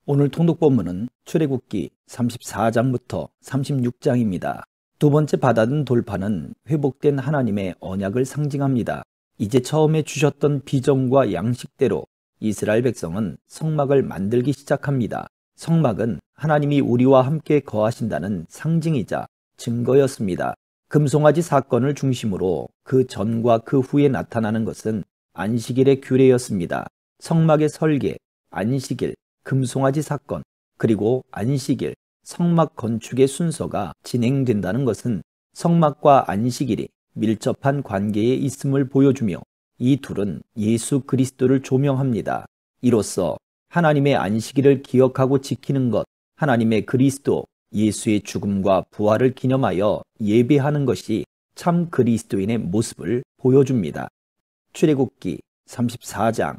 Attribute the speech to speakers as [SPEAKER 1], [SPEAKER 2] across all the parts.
[SPEAKER 1] 오늘 통독 본문은 출애굽기 34장부터 36장입니다. 두 번째 받아든 돌판은 회복된 하나님의 언약을 상징합니다. 이제 처음에 주셨던 비전과 양식대로 이스라엘 백성은 성막을 만들기 시작합니다. 성막은 하나님이 우리와 함께 거하신다는 상징이자 증거였습니다. 금송아지 사건을 중심으로 그 전과 그 후에 나타나는 것은 안식일의 규례였습니다. 성막의 설계, 안식일, 금송아지 사건, 그리고 안식일, 성막 건축의 순서가 진행된다는 것은 성막과 안식일이 밀접한 관계에 있음을 보여주며 이 둘은 예수 그리스도를 조명합니다. 이로써 하나님의 안식일을 기억하고 지키는 것, 하나님의 그리스도, 예수의 죽음과 부활을 기념하여 예배하는 것이 참 그리스도인의 모습을 보여줍니다. 출애굽기 34장.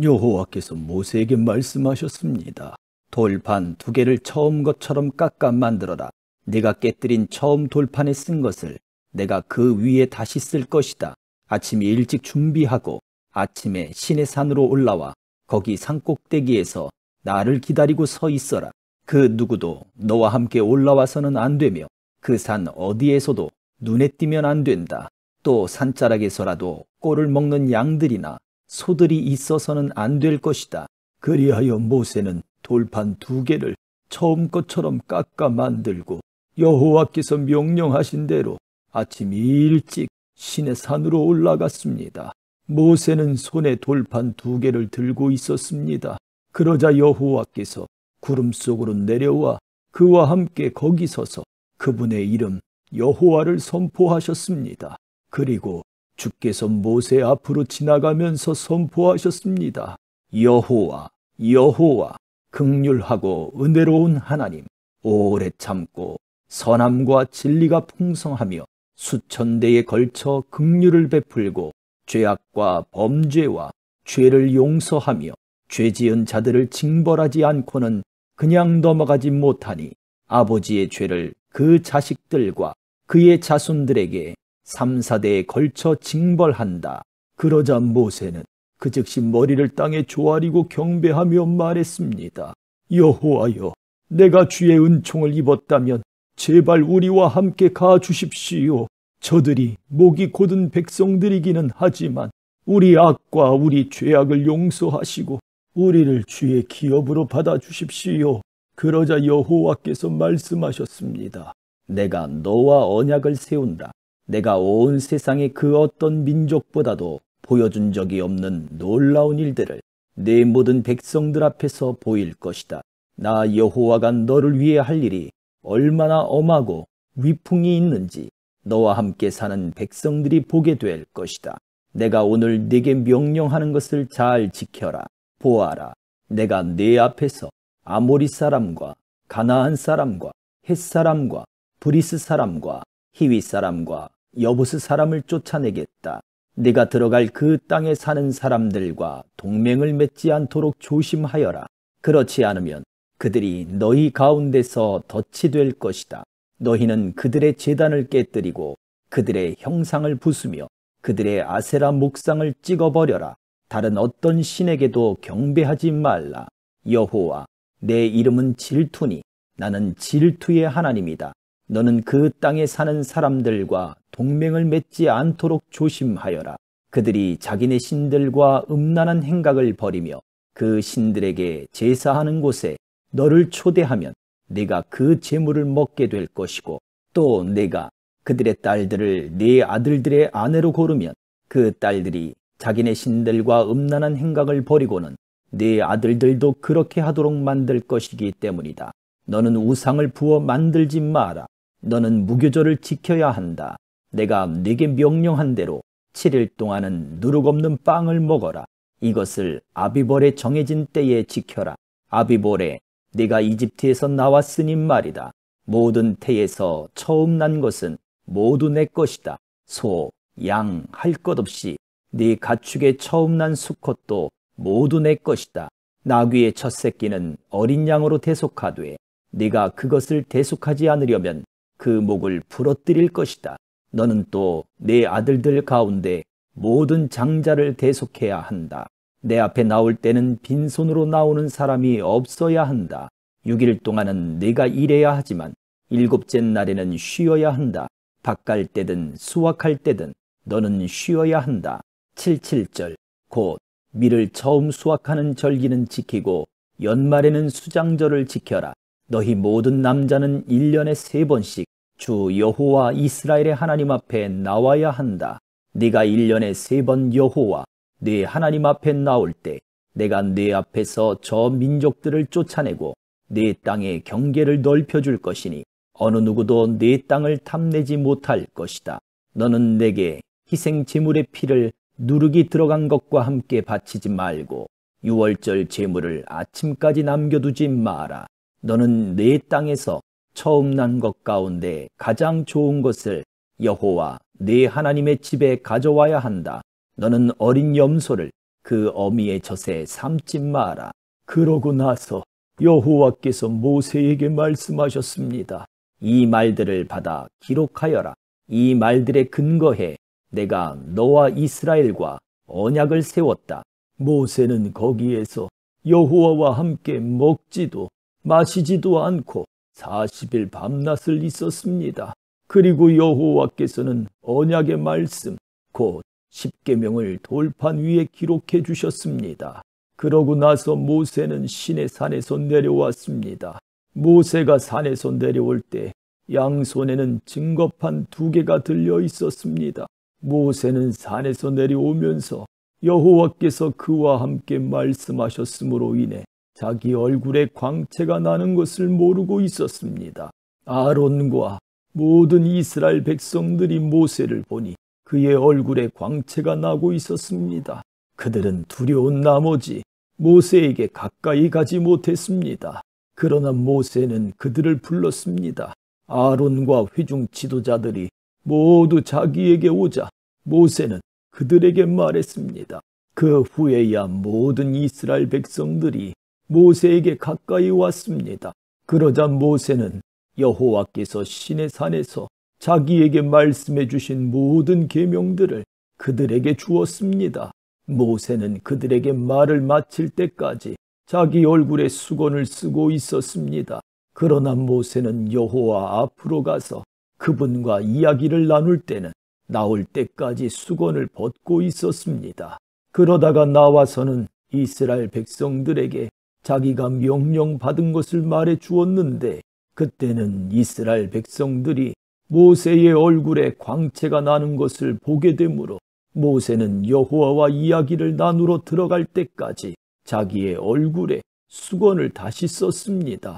[SPEAKER 1] 여호와께서 모세에게 말씀하셨습니다. 돌판 2개를 처음 것처럼 깎아 만들어라. 내가 깨뜨린 처음 돌판에 쓴 것을 내가 그 위에 다시 쓸 것이다. 아침에 일찍 준비하고 아침에 시내 산으로 올라와 거기 산꼭대기에서 나를 기다리고 서 있어라. 그 누구도 너와 함께 올라와서는 안 되며 그 산 어디에서도 눈에 띄면 안 된다. 또 산자락에서라도 꼴을 먹는 양들이나 소들이 있어서는 안 될 것이다. 그리하여 모세는 돌판 2개를 처음 것처럼 깎아 만들고 여호와께서 명령하신 대로 아침 일찍 시내 산으로 올라갔습니다. 모세는 손에 돌판 2개를 들고 있었습니다. 그러자 여호와께서 구름 속으로 내려와 그와 함께 거기 서서 그분의 이름 여호와를 선포하셨습니다. 그리고 주께서 모세 앞으로 지나가면서 선포하셨습니다. 여호와, 여호와, 긍휼하고 은혜로운 하나님, 오래 참고 선함과 진리가 풍성하며 수천대에 걸쳐 긍휼을 베풀고 죄악과 범죄와 죄를 용서하며 죄지은 자들을 징벌하지 않고는 그냥 넘어가지 못하니 아버지의 죄를 그 자식들과 그의 자손들에게 3, 4대에 걸쳐 징벌한다. 그러자 모세는 그 즉시 머리를 땅에 조아리고 경배하며 말했습니다. 여호와여, 내가 주의 은총을 입었다면 제발 우리와 함께 가주십시오. 저들이 목이 곧은 백성들이기는 하지만 우리 악과 우리 죄악을 용서하시고 우리를 주의 기업으로 받아주십시오. 그러자 여호와께서 말씀하셨습니다. 내가 너와 언약을 세운다. 내가 온 세상의 그 어떤 민족보다도 보여준 적이 없는 놀라운 일들을 내 모든 백성들 앞에서 보일 것이다. 나 여호와가 너를 위해 할 일이 얼마나 엄하고 위풍이 있는지 너와 함께 사는 백성들이 보게 될 것이다. 내가 오늘 네게 명령하는 것을 잘 지켜라. 보아라, 내가 네 앞에서 아모리 사람과 가나안 사람과 헷 사람과 브리스 사람과 히위 사람과 여부스 사람을 쫓아내겠다. 네가 들어갈 그 땅에 사는 사람들과 동맹을 맺지 않도록 조심하여라. 그렇지 않으면 그들이 너희 가운데서 덫이 될 것이다. 너희는 그들의 제단을 깨뜨리고 그들의 형상을 부수며 그들의 아세라 목상을 찍어버려라. 다른 어떤 신에게도 경배하지 말라. 여호와, 내 이름은 질투니 나는 질투의 하나님이다. 너는 그 땅에 사는 사람들과 동맹을 맺지 않도록 조심하여라. 그들이 자기네 신들과 음란한 행각을 벌이며 그 신들에게 제사하는 곳에 너를 초대하면 네가 그 제물을 먹게 될 것이고 또 네가 그들의 딸들을 네 아들들의 아내로 고르면 그 딸들이 자기네 신들과 음란한 행각을 벌이고는 네 아들들도 그렇게 하도록 만들 것이기 때문이다. 너는 우상을 부어 만들지 마라. 너는 무교절을 지켜야 한다. 내가 네게 명령한 대로 7일 동안은 누룩 없는 빵을 먹어라. 이것을 아비벌에 정해진 때에 지켜라. 아비벌에 네가 이집트에서 나왔으니 말이다. 모든 태에서 처음 난 것은 모두 내 것이다. 소, 양 할 것 없이 네 가축의 처음 난 수컷도 모두 내 것이다. 나귀의 첫 새끼는 어린 양으로 대속하되 네가 그것을 대속하지 않으려면 그 목을 부러뜨릴 것이다. 너는 또 내 아들들 가운데 모든 장자를 대속해야 한다. 내 앞에 나올 때는 빈손으로 나오는 사람이 없어야 한다. 6일 동안은 내가 일해야 하지만 일곱째 날에는 쉬어야 한다. 밭갈 때든 수확할 때든 너는 쉬어야 한다. 77절 곧 밀을 처음 수확하는 절기는 지키고 연말에는 수장절을 지켜라. 너희 모든 남자는 1년에 3번씩 주 여호와 이스라엘의 하나님 앞에 나와야 한다. 네가 1년에 3번 여호와 네 하나님 앞에 나올 때 내가 네 앞에서 저 민족들을 쫓아내고 네 땅의 경계를 넓혀줄 것이니 어느 누구도 네 땅을 탐내지 못할 것이다. 너는 내게 희생 제물의 피를 누룩이 들어간 것과 함께 바치지 말고 유월절 제물을 아침까지 남겨두지 마라. 너는 네 땅에서 처음 난 것 가운데 가장 좋은 것을 여호와 네 하나님의 집에 가져와야 한다. 너는 어린 염소를 그 어미의 젖에 삶지 마라. 그러고 나서 여호와께서 모세에게 말씀하셨습니다. 이 말들을 받아 기록하여라. 이 말들에 근거해 내가 너와 이스라엘과 언약을 세웠다. 모세는 거기에서 여호와와 함께 먹지도 마시지도 않고 40일 밤낮을 있었습니다. 그리고 여호와께서는 언약의 말씀 곧 십계명을 돌판 위에 기록해 주셨습니다. 그러고 나서 모세는 시내 산에서 내려왔습니다. 모세가 산에서 내려올 때 양손에는 증거판 2개가 들려 있었습니다. 모세는 산에서 내려오면서 여호와께서 그와 함께 말씀하셨으므로 인해 자기 얼굴에 광채가 나는 것을 모르고 있었습니다. 아론과 모든 이스라엘 백성들이 모세를 보니 그의 얼굴에 광채가 나고 있었습니다. 그들은 두려운 나머지 모세에게 가까이 가지 못했습니다. 그러나 모세는 그들을 불렀습니다. 아론과 회중 지도자들이 모두 자기에게 오자 모세는 그들에게 말했습니다. 그 후에야 모든 이스라엘 백성들이 모세에게 가까이 왔습니다. 그러자 모세는 여호와께서 시내산에서 자기에게 말씀해 주신 모든 계명들을 그들에게 주었습니다. 모세는 그들에게 말을 마칠 때까지 자기 얼굴에 수건을 쓰고 있었습니다. 그러나 모세는 여호와 앞으로 가서 그분과 이야기를 나눌 때는 나올 때까지 수건을 벗고 있었습니다. 그러다가 나와서는 이스라엘 백성들에게 자기가 명령받은 것을 말해 주었는데 그때는 이스라엘 백성들이 모세의 얼굴에 광채가 나는 것을 보게 되므로 모세는 여호와와 이야기를 나누러 들어갈 때까지 자기의 얼굴에 수건을 다시 썼습니다.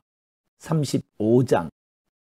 [SPEAKER 1] 35장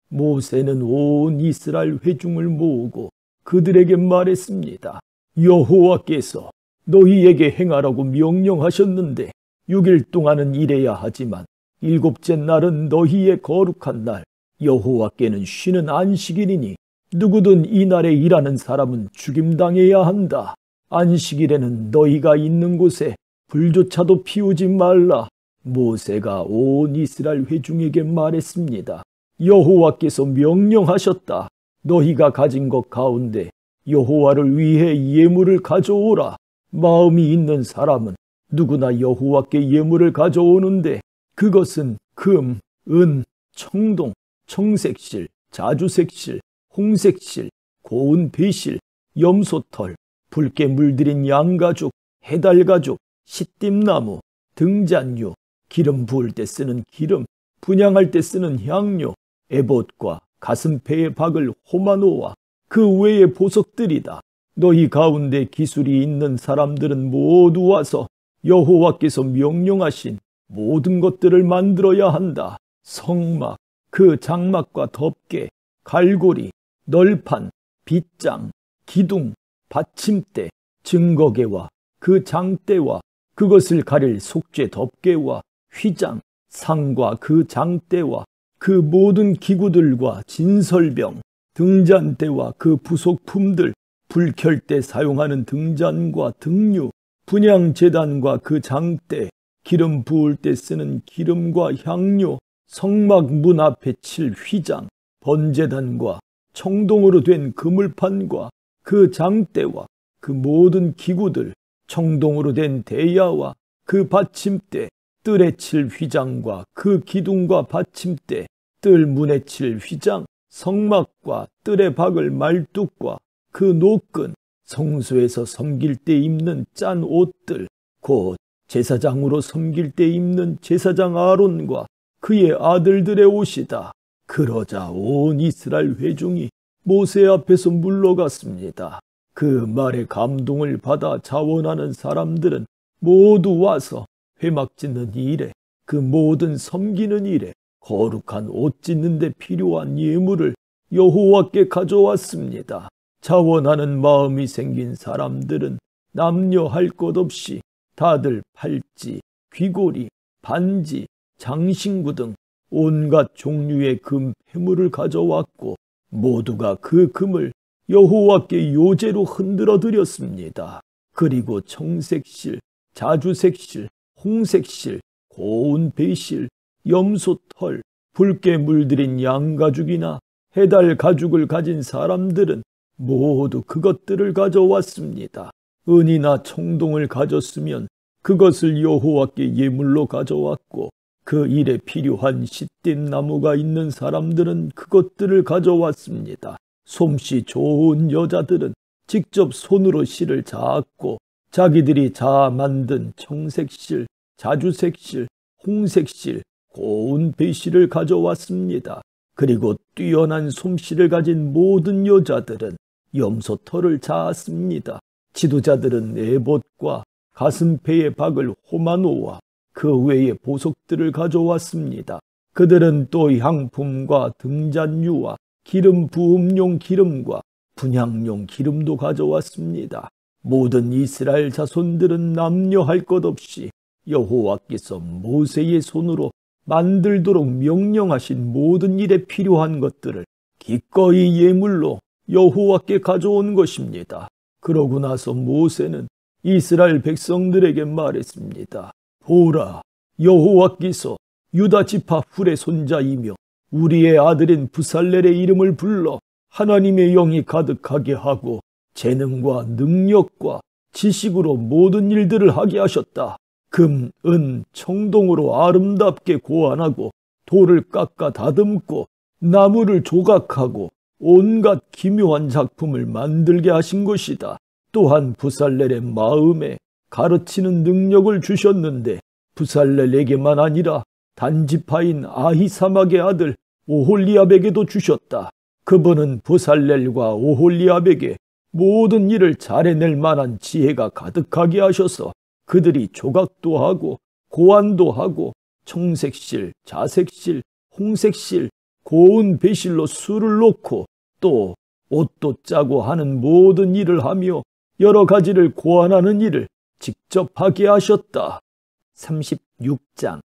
[SPEAKER 1] 모세는 온 이스라엘 회중을 모으고 그들에게 말했습니다. 여호와께서 너희에게 행하라고 명령하셨는데 6일 동안은 일해야 하지만 7째 날은 너희의 거룩한 날 여호와께는 쉬는 안식일이니 누구든 이 날에 일하는 사람은 죽임당해야 한다. 안식일에는 너희가 있는 곳에 불조차도 피우지 말라. 모세가 온 이스라엘 회중에게 말했습니다. 여호와께서 명령하셨다. 너희가 가진 것 가운데 여호와를 위해 예물을 가져오라. 마음이 있는 사람은 누구나 여호와께 예물을 가져오는데 그것은 금, 은, 청동, 청색실, 자주색실, 홍색실, 고운 배실, 염소털, 붉게 물들인 양가죽, 해달가죽, 시띠나무, 등잔류, 기름 부을 때 쓰는 기름, 분향할 때 쓰는 향료, 에봇과 가슴패에 박을 호마노와 그 외의 보석들이다. 너희 가운데 기술이 있는 사람들은 모두 와서 여호와께서 명령하신 모든 것들을 만들어야 한다. 성막, 그 장막과 덮개, 갈고리, 널판, 빗장, 기둥, 받침대, 증거개와 그 장대와 그것을 가릴 속죄 덮개와 휘장, 상과 그 장대와 그 모든 기구들과 진설병, 등잔대와 그 부속품들, 불 켤 때 사용하는 등잔과 등류, 분향제단과 그 장대, 기름 부을 때 쓰는 기름과 향료, 성막 문 앞에 칠 휘장, 번제단과 청동으로 된 그물판과 그 장대와 그 모든 기구들, 청동으로 된 대야와 그 받침대, 뜰에 칠 휘장과 그 기둥과 받침대, 뜰 문에 칠 휘장, 성막과 뜰에 박을 말뚝과 그 노끈, 성소에서 섬길 때 입는 짠 옷들, 곧 제사장으로 섬길 때 입는 제사장 아론과 그의 아들들의 옷이다. 그러자 온 이스라엘 회중이 모세 앞에서 물러갔습니다. 그 말에 감동을 받아 자원하는 사람들은 모두 와서 회막 짓는 일에, 그 모든 섬기는 일에 거룩한 옷 짓는 데 필요한 예물을 여호와께 가져왔습니다. 자원하는 마음이 생긴 사람들은 남녀 할 것 없이 다들 팔찌, 귀고리, 반지, 장신구 등 온갖 종류의 금 패물을 가져왔고 모두가 그 금을 여호와께 요제로 흔들어 드렸습니다. 그리고 청색실, 자주색실, 홍색실, 고운 배실, 염소털, 붉게 물들인 양가죽이나 해달 가죽을 가진 사람들은 모두 그것들을 가져왔습니다. 은이나 청동을 가졌으면 그것을 여호와께 예물로 가져왔고 그 일에 필요한 시띠 나무가 있는 사람들은 그것들을 가져왔습니다. 솜씨 좋은 여자들은 직접 손으로 실을 자았고 자기들이 자아 만든 청색실, 자주색실, 홍색실, 고운 배실을 가져왔습니다. 그리고 뛰어난 솜씨를 가진 모든 여자들은 염소털을 자았습니다. 지도자들은 에봇과 가슴페에 박을 호마노와 그 외의 보석들을 가져왔습니다. 그들은 또 향품과 등잔유와 기름 부음용 기름과 분향용 기름도 가져왔습니다. 모든 이스라엘 자손들은 남녀 할 것 없이 여호와께서 모세의 손으로 만들도록 명령하신 모든 일에 필요한 것들을 기꺼이 예물로 여호와께 가져온 것입니다. 그러고 나서 모세는 이스라엘 백성들에게 말했습니다. 보라, 여호와께서 유다 지파 훌의 손자이며 우리의 아들인 부살렐의 이름을 불러 하나님의 영이 가득하게 하고 재능과 능력과 지식으로 모든 일들을 하게 하셨다. 금, 은, 청동으로 아름답게 고안하고 돌을 깎아 다듬고 나무를 조각하고 온갖 기묘한 작품을 만들게 하신 것이다. 또한 부살렐의 마음에 가르치는 능력을 주셨는데 부살렐에게만 아니라 단지파인 아히사막의 아들 오홀리압에게도 주셨다. 그분은 부살렐과 오홀리압에게 모든 일을 잘해낼 만한 지혜가 가득하게 하셔서 그들이 조각도 하고 고안도 하고 청색실, 자색실, 홍색실, 고운 배실로 술을 놓고 또 옷도 짜고 하는 모든 일을 하며 여러 가지를 고안하는 일을 직접 하게 하셨다. 36장.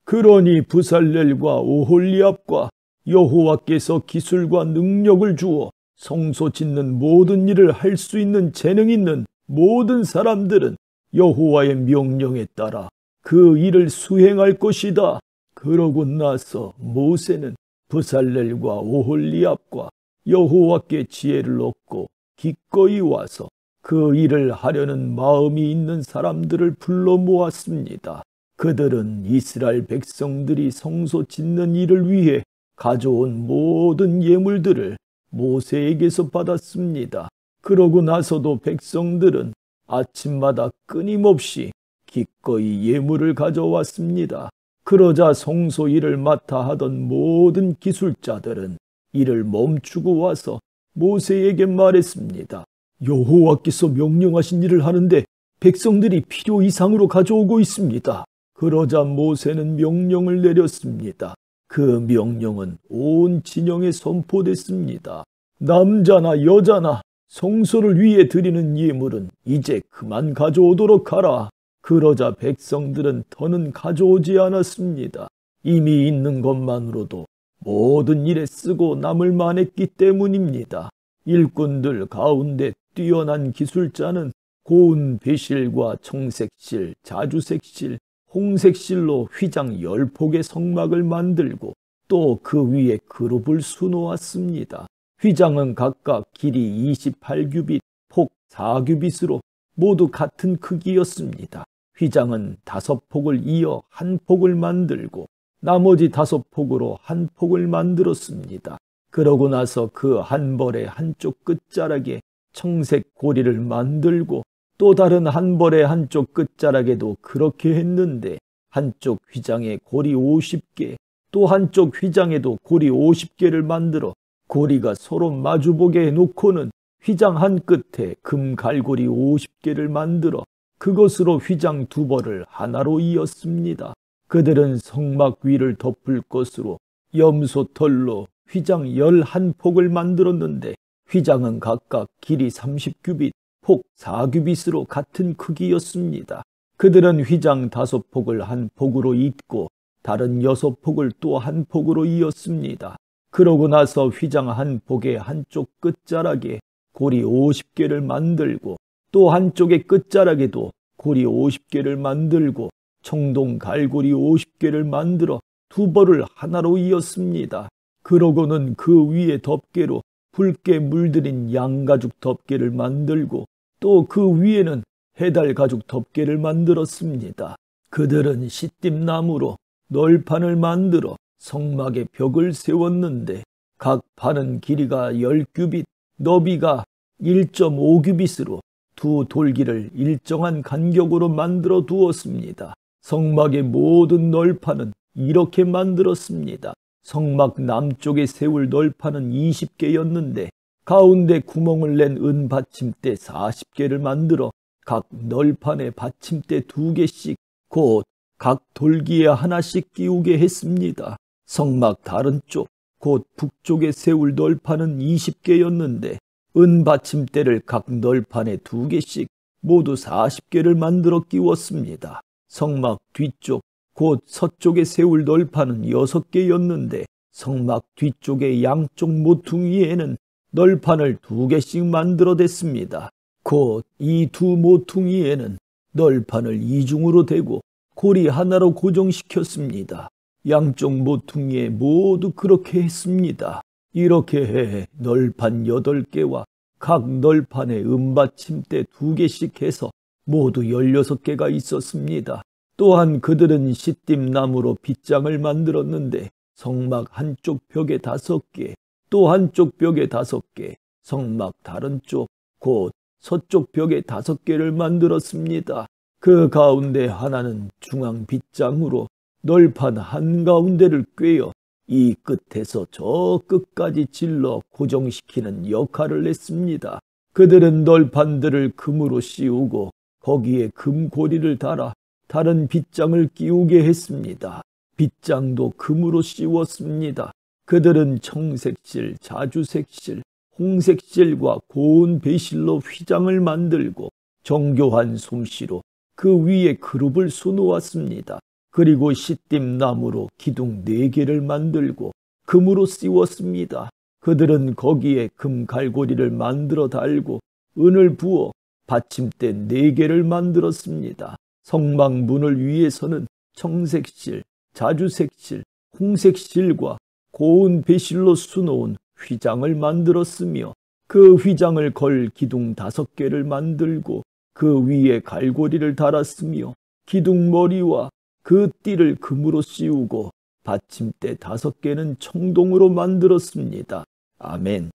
[SPEAKER 1] 그러니 부살렐과 오홀리압과 여호와께서 기술과 능력을 주어 성소 짓는 모든 일을 할 수 있는 재능 있는 모든 사람들은 여호와의 명령에 따라 그 일을 수행할 것이다. 그러고 나서 모세는 부살렐과 오홀리압과 여호와께 지혜를 얻고 기꺼이 와서 그 일을 하려는 마음이 있는 사람들을 불러 모았습니다. 그들은 이스라엘 백성들이 성소 짓는 일을 위해 가져온 모든 예물들을 모세에게서 받았습니다. 그러고 나서도 백성들은 아침마다 끊임없이 기꺼이 예물을 가져왔습니다. 그러자 성소 일을 맡아 하던 모든 기술자들은 일을 멈추고 와서 모세에게 말했습니다. 여호와께서 명령하신 일을 하는데 백성들이 필요 이상으로 가져오고 있습니다. 그러자 모세는 명령을 내렸습니다. 그 명령은 온 진영에 선포됐습니다. 남자나 여자나 성소를 위해 드리는 예물은 이제 그만 가져오도록 하라. 그러자 백성들은 더는 가져오지 않았습니다. 이미 있는 것만으로도 모든 일에 쓰고 남을 만했기 때문입니다. 일꾼들 가운데 뛰어난 기술자는 고운 배실과 청색실, 자주색실, 홍색실로 휘장 10폭의 성막을 만들고 또 그 위에 그룹을 수놓았습니다. 휘장은 각각 길이 28규빗, 폭 4규빗으로 모두 같은 크기였습니다. 휘장은 5폭을 이어 한 폭을 만들고 나머지 5폭으로 한 폭을 만들었습니다. 그러고 나서 그 한 벌의 한쪽 끝자락에 청색 고리를 만들고 또 다른 한 벌의 한쪽 끝자락에도 그렇게 했는데 한쪽 휘장에 고리 50개, 또 한쪽 휘장에도 고리 50개를 만들어 고리가 서로 마주보게 해놓고는 휘장 한 끝에 금 갈고리 50개를 만들어 그것으로 휘장 2벌을 하나로 이었습니다. 그들은 성막 위를 덮을 것으로 염소털로 휘장 11폭을 만들었는데 휘장은 각각 길이 30규빗, 폭 4규빗으로 같은 크기였습니다. 그들은 휘장 5폭을 한 폭으로 잇고 다른 6폭을 또 한 폭으로 이었습니다. 그러고 나서 휘장 한 폭의 한쪽 끝자락에 고리 50개를 만들고 또 한쪽의 끝자락에도 고리 50개를 만들고 청동 갈고리 50개를 만들어 2벌을 하나로 이었습니다. 그러고는 그 위에 덮개로 붉게 물들인 양가죽 덮개를 만들고 또 그 위에는 해달가죽 덮개를 만들었습니다. 그들은 시띠나무로 널판을 만들어 성막의 벽을 세웠는데 각 판은 길이가 10규빗, 너비가 1.5규빗으로 두 돌기를 일정한 간격으로 만들어 두었습니다. 성막의 모든 널판은 이렇게 만들었습니다. 성막 남쪽에 세울 널판은 20개였는데 가운데 구멍을 낸 은 받침대 40개를 만들어 각 널판에 받침대 2개씩 곧 각 돌기에 하나씩 끼우게 했습니다. 성막 다른 쪽 곧 북쪽에 세울 널판은 20개였는데 은 받침대를 각 널판에 2개씩 모두 40개를 만들어 끼웠습니다. 성막 뒤쪽 곧 서쪽에 세울 널판은 6개였는데 성막 뒤쪽의 양쪽 모퉁이에는 널판을 2개씩 만들어댔습니다. 곧 이 두 모퉁이에는 널판을 이중으로 대고 고리 하나로 고정시켰습니다. 양쪽 모퉁이에 모두 그렇게 했습니다. 이렇게 해 널판 8개와 각 널판에 은받침대 2개씩 해서 모두 16개가 있었습니다. 또한 그들은 시띠나무로 빗장을 만들었는데 성막 한쪽 벽에 5개, 또 한쪽 벽에 5개, 성막 다른 쪽, 곧 서쪽 벽에 5개를 만들었습니다. 그 가운데 하나는 중앙 빗장으로 널판 한가운데를 꿰어 이 끝에서 저 끝까지 질러 고정시키는 역할을 했습니다. 그들은 널판들을 금으로 씌우고 거기에 금고리를 달아 다른 빗장을 끼우게 했습니다. 빗장도 금으로 씌웠습니다. 그들은 청색실, 자주색실, 홍색실과 고운 배실로 휘장을 만들고 정교한 솜씨로 그 위에 그룹을 쏘놓았습니다. 그리고 시띠나무로 기둥 4개를 만들고 금으로 씌웠습니다. 그들은 거기에 금 갈고리를 만들어 달고 은을 부어 받침대 4개를 만들었습니다. 성막 문을 위에서는 청색실, 자주색실, 홍색실과 고운 배실로 수놓은 휘장을 만들었으며 그 휘장을 걸 기둥 5개를 만들고 그 위에 갈고리를 달았으며 기둥 머리와 그 띠를 금으로 씌우고 받침대 5개는 청동으로 만들었습니다. 아멘.